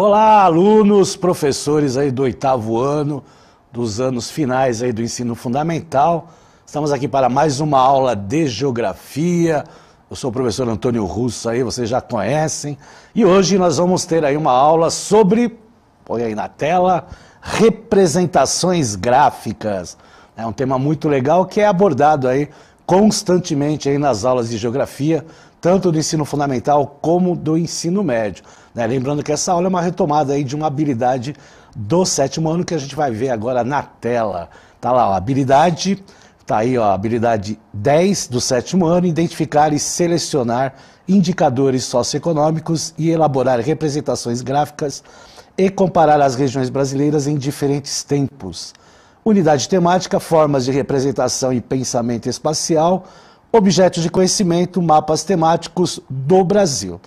Olá, alunos, professores aí do 8º ano, dos anos finais aí do ensino fundamental. Estamos aqui para mais uma aula de geografia. Eu sou o professor Antônio Russo aí, vocês já conhecem. E hoje nós vamos ter aí uma aula sobre, põe aí na tela, representações gráficas. É um tema muito legal que é abordado aí constantemente aí nas aulas de geografia, tanto do ensino fundamental como do ensino médio. Lembrando que essa aula é uma retomada aí de uma habilidade do 7º ano que a gente vai ver agora na tela. Tá lá, ó, habilidade, tá aí, ó, habilidade 10 do 7º ano, identificar e selecionar indicadores socioeconômicos e elaborar representações gráficas e comparar as regiões brasileiras em diferentes tempos. Unidade temática, formas de representação e pensamento espacial, objetos de conhecimento, mapas temáticos do Brasil.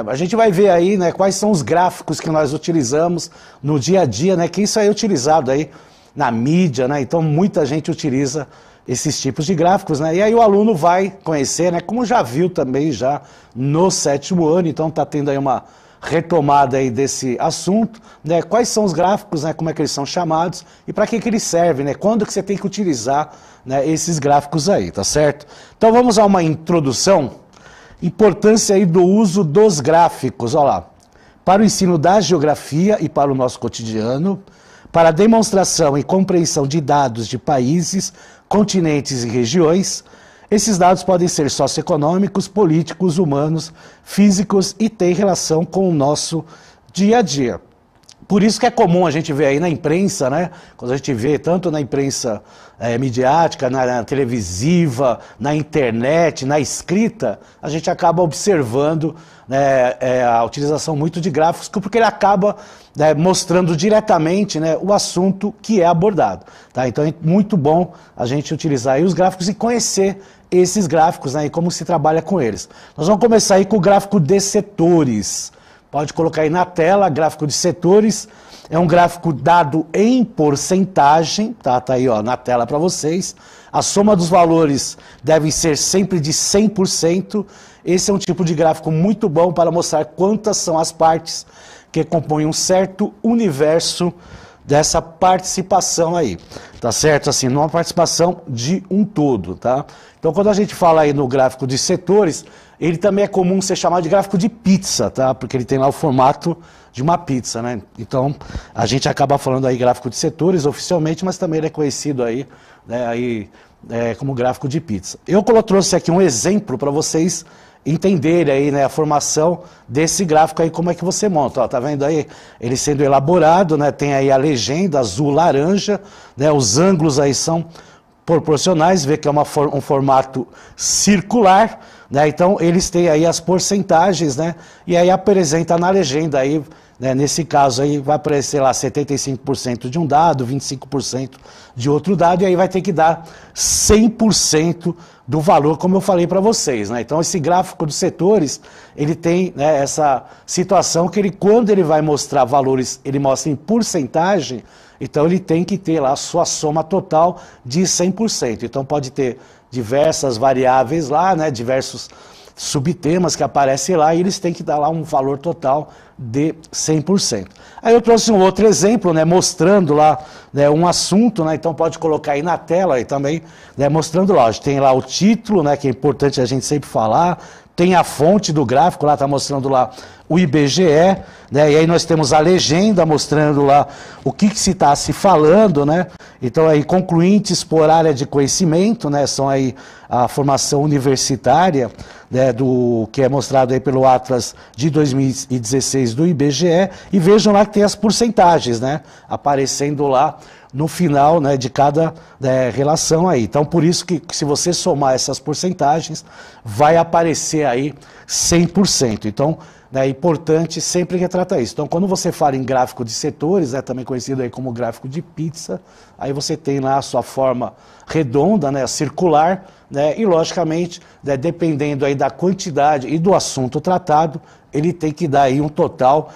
A gente vai ver aí, quais são os gráficos que nós utilizamos no dia a dia, que isso aí é utilizado aí na mídia, então muita gente utiliza esses tipos de gráficos, e aí o aluno vai conhecer, como já viu também já no 7º ano, então está tendo aí uma retomada aí desse assunto, quais são os gráficos, como é que eles são chamados e para que eles servem, quando que você tem que utilizar esses gráficos aí, tá certo? Então vamos a uma introdução. Importância aí do uso dos gráficos, olha lá, para o ensino da geografia e para o nosso cotidiano, para a demonstração e compreensão de dados de países, continentes e regiões. Esses dados podem ser socioeconômicos, políticos, humanos, físicos e têm relação com o nosso dia a dia. Por isso que é comum a gente ver aí na imprensa, quando a gente vê tanto na imprensa midiática, na televisiva, na internet, na escrita, a gente acaba observando a utilização muito de gráficos, porque ele acaba mostrando diretamente o assunto que é abordado. Tá? Então é muito bom a gente utilizar aí os gráficos e conhecer esses gráficos e como se trabalha com eles. Nós vamos começar aí com o gráfico de setores. Pode colocar aí na tela, gráfico de setores, é um gráfico dado em porcentagem, tá aí ó, na tela para vocês. A soma dos valores deve ser sempre de 100%. Esse é um tipo de gráfico muito bom para mostrar quantas são as partes que compõem um certo universo dessa participação aí, tá certo? Assim, numa participação de um todo, tá? Então, quando a gente fala aí no gráfico de setores, ele também é comum ser chamado de gráfico de pizza, tá? Porque ele tem lá o formato de uma pizza, Então, a gente acaba falando aí gráfico de setores oficialmente, mas também ele é conhecido aí, como gráfico de pizza. Eu trouxe aqui um exemplo para vocês entenderem aí, a formação desse gráfico aí, como é que você monta. Ó, tá vendo aí? Ele sendo elaborado, tem aí a legenda azul-laranja, os ângulos aí são proporcionais, vê que é um formato circular, então eles têm aí as porcentagens, e aí apresenta na legenda aí, nesse caso aí vai aparecer lá 75% de um dado, 25% de outro dado, e aí vai ter que dar 100% do valor, como eu falei para vocês. Então esse gráfico dos setores, ele tem essa situação que quando ele vai mostrar valores, ele mostra em porcentagem, então ele tem que ter lá a sua soma total de 100%. Então pode ter diversas variáveis lá, diversos subtemas que aparecem lá, e eles têm que dar lá um valor total de 100%. Aí eu trouxe um outro exemplo, mostrando lá um assunto, então pode colocar aí na tela aí também, mostrando lá, tem lá o título, que é importante a gente sempre falar, tem a fonte do gráfico, lá está mostrando lá o IBGE, e aí nós temos a legenda mostrando lá o que se está se falando, Então aí concluintes por área de conhecimento, são aí a formação universitária, do que é mostrado aí pelo Atlas de 2016 do IBGE, e vejam lá que tem as porcentagens, aparecendo lá no final, de cada relação aí. Então, por isso que se você somar essas porcentagens, vai aparecer aí 100%. Então, é importante sempre retratar isso. Então, quando você fala em gráfico de setores, também conhecido aí como gráfico de pizza, aí você tem lá a sua forma redonda, circular, e logicamente, dependendo aí da quantidade e do assunto tratado, ele tem que dar aí um total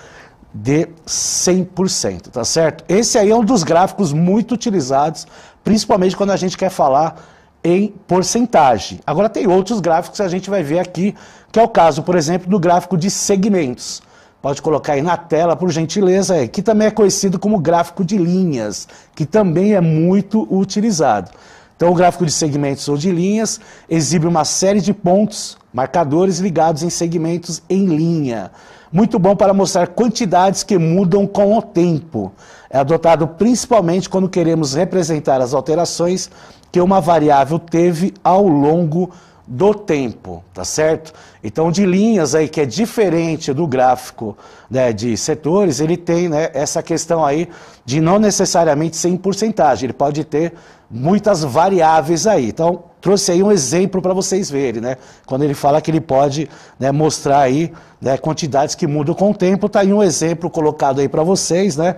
de 100%, tá certo? Esse aí é um dos gráficos muito utilizados, principalmente quando a gente quer falar em porcentagem. Agora tem outros gráficos que a gente vai ver aqui, que é o caso, por exemplo, do gráfico de segmentos. pode colocar aí na tela, por gentileza, que também é conhecido como gráfico de linhas, que também é muito utilizado. Então, o gráfico de segmentos ou de linhas exibe uma série de pontos, marcadores ligados em segmentos em linha. Muito bom para mostrar quantidades que mudam com o tempo. É adotado principalmente quando queremos representar as alterações que uma variável teve ao longo do tempo, tá certo? Então, de linhas aí, que é diferente do gráfico, né, de setores, ele tem, né, essa questão aí de não necessariamente ser em porcentagem, ele pode ter muitas variáveis aí. Então, trouxe aí um exemplo para vocês verem, né? Quando ele fala que ele pode, né, mostrar aí, né, quantidades que mudam com o tempo, tá aí um exemplo colocado aí para vocês, né?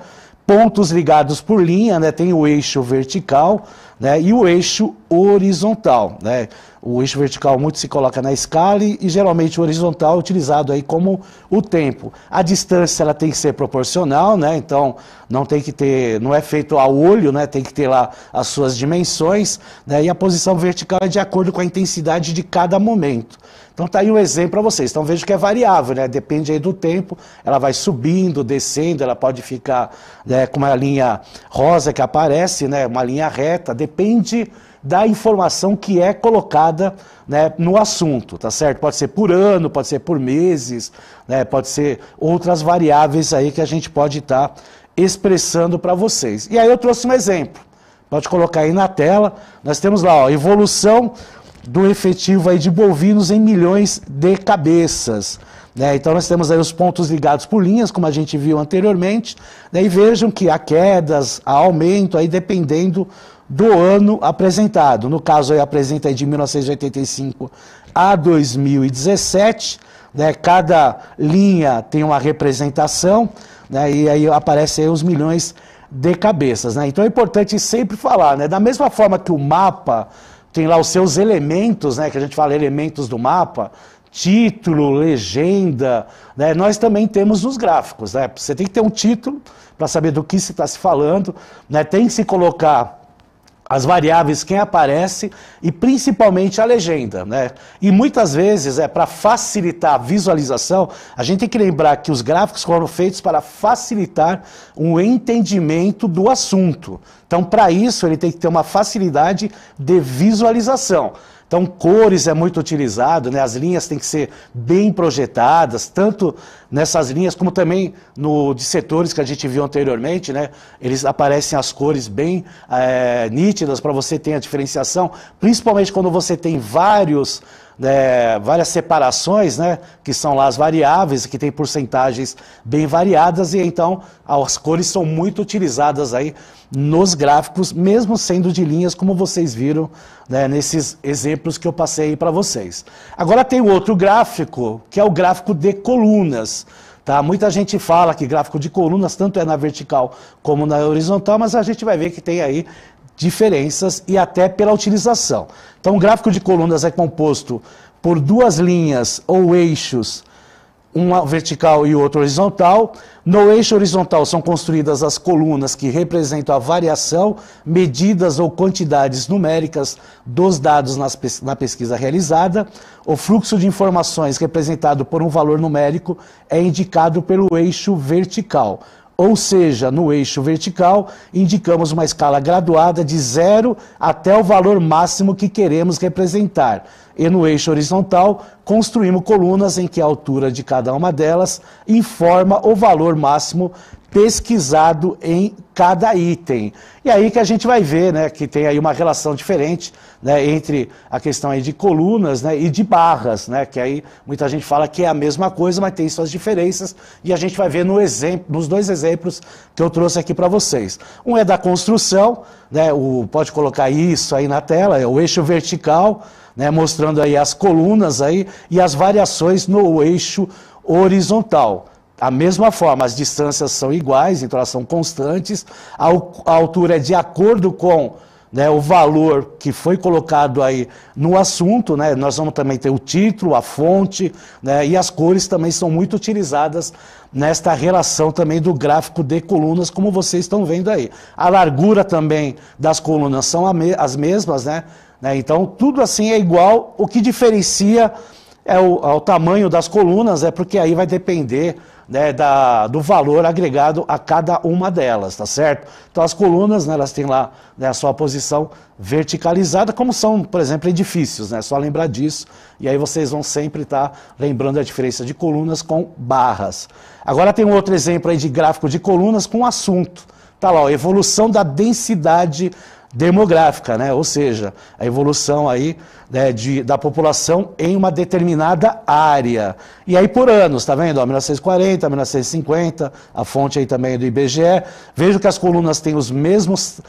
Pontos ligados por linha, né? Tem o eixo vertical, né, e o eixo horizontal, né? O eixo vertical muito se coloca na escala e geralmente o horizontal é utilizado aí como o tempo. A distância ela tem que ser proporcional, né? Então não tem que ter, não é feito a olho, né? Tem que ter lá as suas dimensões, né? E a posição vertical é de acordo com a intensidade de cada momento. Então tá aí um exemplo para vocês. Então veja que é variável, né? Depende aí do tempo, ela vai subindo, descendo, ela pode ficar, né, com uma linha rosa que aparece, né? Uma linha reta, depende da informação que é colocada, né, no assunto, tá certo? Pode ser por ano, pode ser por meses, né, pode ser outras variáveis aí que a gente pode estar expressando para vocês. E aí eu trouxe um exemplo, pode colocar aí na tela, nós temos lá, ó, evolução do efetivo aí de bovinos em milhões de cabeças. Né? Então nós temos aí os pontos ligados por linhas, como a gente viu anteriormente, né? E vejam que há quedas, há aumento aí dependendo do ano apresentado. No caso aí apresenta aí de 1985 a 2017, né? Cada linha tem uma representação, né? E aí aparecem aí os milhões de cabeças. Né? Então é importante sempre falar, né? Da mesma forma que o mapa tem lá os seus elementos, né? Que a gente fala elementos do mapa, título, legenda, né? Nós também temos nos gráficos, né? Você tem que ter um título para saber do que se está se falando, né? Tem que se colocar as variáveis, quem aparece e principalmente a legenda, né? E muitas vezes, para facilitar a visualização, a gente tem que lembrar que os gráficos foram feitos para facilitar o entendimento do assunto. Então, para isso, ele tem que ter uma facilidade de visualização. Então, cores é muito utilizado, né? As linhas têm que ser bem projetadas, tanto nessas linhas como também no de setores que a gente viu anteriormente, né? Eles aparecem as cores bem nítidas para você ter a diferenciação, principalmente quando você tem várias separações, né? Que são lá as variáveis, que tem porcentagens bem variadas, e então as cores são muito utilizadas aí nos gráficos, mesmo sendo de linhas, como vocês viram, né, nesses exemplos que eu passei para vocês. Agora tem outro gráfico, que é o gráfico de colunas. Tá? Muita gente fala que gráfico de colunas tanto é na vertical como na horizontal, mas a gente vai ver que tem aí diferenças e até pela utilização. Então o gráfico de colunas é composto por duas linhas ou eixos, uma vertical e outra horizontal. No eixo horizontal são construídas as colunas que representam a variação, medidas ou quantidades numéricas dos dados na pesquisa realizada. O fluxo de informações representado por um valor numérico é indicado pelo eixo vertical. Ou seja, no eixo vertical, indicamos uma escala graduada de 0 até o valor máximo que queremos representar. E no eixo horizontal, construímos colunas em que a altura de cada uma delas informa o valor máximo pesquisado em cada item. E aí que a gente vai ver, né, que tem aí uma relação diferente, né, entre a questão aí de colunas, né, e de barras, né, que aí muita gente fala que é a mesma coisa, mas tem suas diferenças, e a gente vai ver no exemplo, nos dois exemplos que eu trouxe aqui para vocês. Um é da construção, né, pode colocar isso aí na tela, é o eixo vertical, né, mostrando aí as colunas aí, e as variações no eixo horizontal. Da mesma forma, as distâncias são iguais, então elas são constantes, a altura é de acordo com, né, o valor que foi colocado aí no assunto, né? Nós vamos também ter o título, a fonte, né? E as cores também são muito utilizadas nesta relação também do gráfico de colunas, como vocês estão vendo aí. A largura também das colunas são as mesmas, né? Então tudo assim é igual, o que diferencia é o tamanho das colunas, porque aí vai depender, né, do valor agregado a cada uma delas, tá certo? Então as colunas, né, elas têm lá, né, a sua posição verticalizada, como são, por exemplo, edifícios, né? Só lembrar disso, e aí vocês vão sempre estar lembrando a diferença de colunas com barras. Agora tem um outro exemplo aí de gráfico de colunas com assunto. Tá lá, ó, evolução da densidade demográfica, né? Ou seja, a evolução aí, né, da população em uma determinada área. E aí por anos, tá vendo? Ó, 1940, 1950, a fonte aí também é do IBGE. Vejo que as colunas têm os mesmos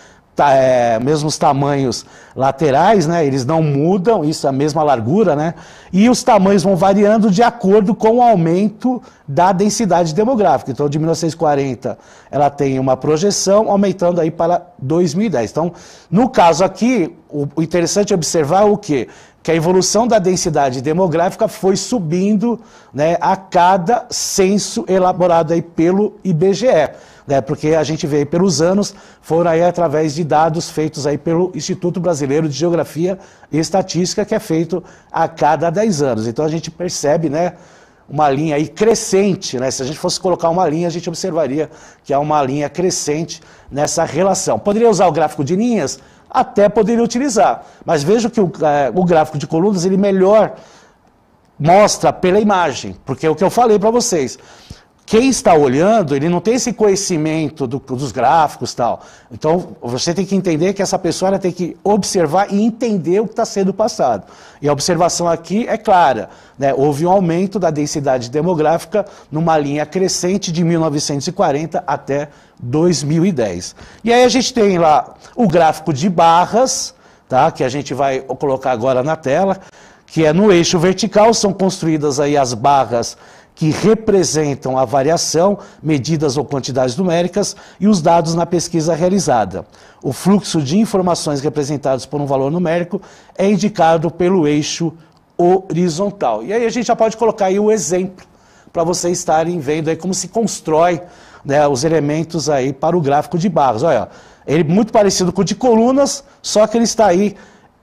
tamanhos laterais, né? Eles não mudam, isso é a mesma largura, né? E os tamanhos vão variando de acordo com o aumento da densidade demográfica. Então, de 1940, ela tem uma projeção aumentando aí para 2010. Então, no caso aqui, o interessante é observar o quê? Que a evolução da densidade demográfica foi subindo, né, a cada censo elaborado aí pelo IBGE. Né, porque a gente vê aí pelos anos, foram aí através de dados feitos aí pelo Instituto Brasileiro de Geografia e Estatística, que é feito a cada 10 anos. Então a gente percebe, né, uma linha aí crescente, né? Se a gente fosse colocar uma linha, a gente observaria que há uma linha crescente nessa relação. Poderia usar o gráfico de linhas? Até poderia utilizar, mas vejo que o gráfico de colunas, ele melhor mostra pela imagem, porque é o que eu falei para vocês. Quem está olhando, ele não tem esse conhecimento dos gráficos e tal. Então, você tem que entender que essa pessoa ela tem que observar e entender o que está sendo passado. E a observação aqui é clara, né? Houve um aumento da densidade demográfica numa linha crescente de 1940 até 2010. E aí a gente tem lá o gráfico de barras, tá? Que a gente vai colocar agora na tela, que é no eixo vertical, são construídas aí as barras que representam a variação, medidas ou quantidades numéricas e os dados na pesquisa realizada. O fluxo de informações representados por um valor numérico é indicado pelo eixo horizontal. E aí a gente já pode colocar aí o exemplo para vocês estarem vendo aí como se constrói, né, os elementos aí para o gráfico de barras. Olha, ele é muito parecido com o de colunas, só que ele está aí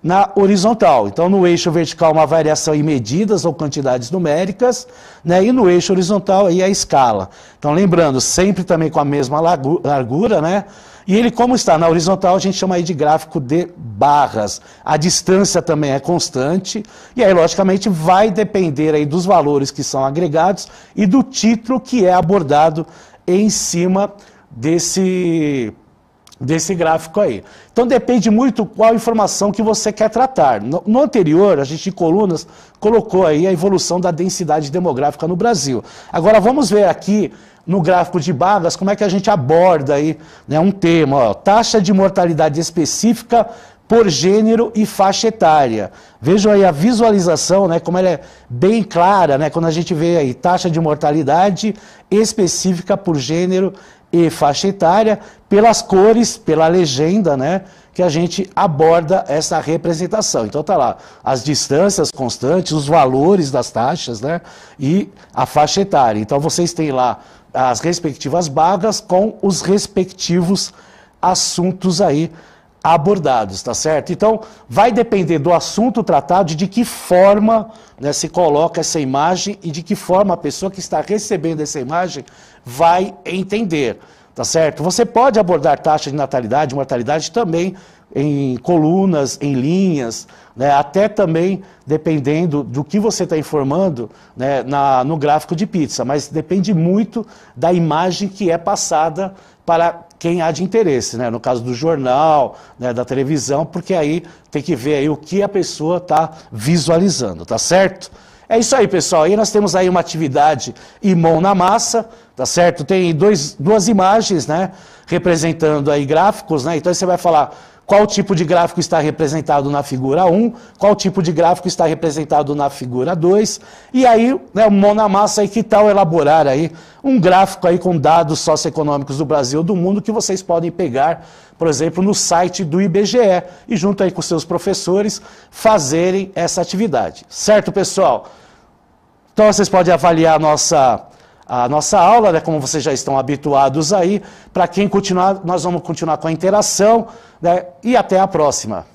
na horizontal. Então, no eixo vertical, uma variação em medidas ou quantidades numéricas, né? E no eixo horizontal, aí a escala. Então, lembrando, sempre também com a mesma largura, né? E ele, como está na horizontal, a gente chama aí de gráfico de barras. A distância também é constante, e aí, logicamente, vai depender aí dos valores que são agregados e do título que é abordado em cima desse gráfico aí. Então depende muito qual informação que você quer tratar. No anterior, a gente de colunas colocou aí a evolução da densidade demográfica no Brasil. Agora vamos ver aqui no gráfico de barras como é que a gente aborda aí, né, um tema, ó, taxa de mortalidade específica por gênero e faixa etária. Vejam aí a visualização, né, como ela é bem clara, né, quando a gente vê aí taxa de mortalidade específica por gênero e faixa etária, pelas cores, pela legenda, né, que a gente aborda essa representação. Então tá lá, as distâncias constantes, os valores das taxas, né, e a faixa etária. Então vocês têm lá as respectivas barras com os respectivos assuntos aí abordados, tá certo? Então, vai depender do assunto tratado, de que forma, né, se coloca essa imagem e de que forma a pessoa que está recebendo essa imagem vai entender, tá certo? Você pode abordar taxa de natalidade, mortalidade também em colunas, em linhas, né, até também dependendo do que você está informando, né, no gráfico de pizza, mas depende muito da imagem que é passada para quem há de interesse, né? No caso do jornal, né, da televisão, porque aí tem que ver aí o que a pessoa está visualizando, tá certo? É isso aí, pessoal. Aí nós temos aí uma atividade e mão na massa, tá certo? Tem duas imagens, né, representando aí gráficos, né? Então você vai falar qual tipo de gráfico está representado na figura 1, qual tipo de gráfico está representado na figura 2, e aí, né, mão na massa, aí, que tal elaborar aí um gráfico aí com dados socioeconômicos do Brasil e do mundo que vocês podem pegar, por exemplo, no site do IBGE e junto aí com seus professores fazerem essa atividade. Certo, pessoal? Então vocês podem avaliar a nossa aula, né, como vocês já estão habituados aí. Para quem continuar, nós vamos continuar com a interação, né, e até a próxima.